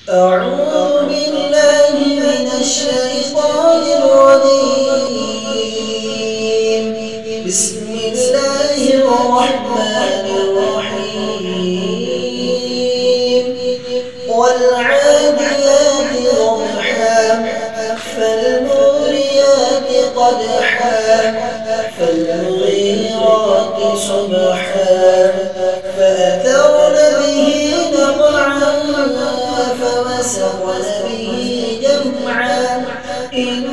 أعوذ بالله من الشيطان الرجيم. بسم الله الرحمن الرحيم. والعاديات ضبحا فالموريات قدحا فالمغيرات صبحا فأثرن به نقعا فوسطن به جمعا إن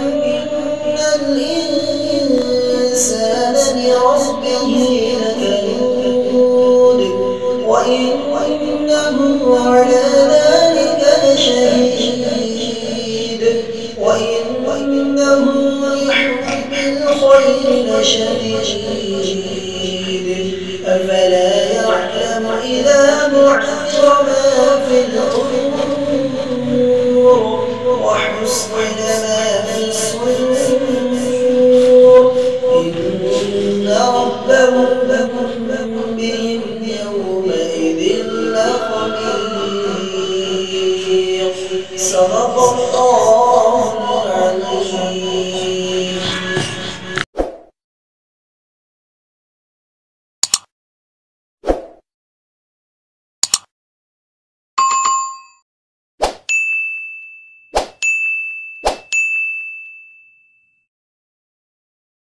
الإنسان لربه لكنود وإنه على ذلك لشهيد وإنه لحب الخير لشديد أفلا يعلم إذا بعثر ما في القبور وحصل ما في الصدور إن ربهم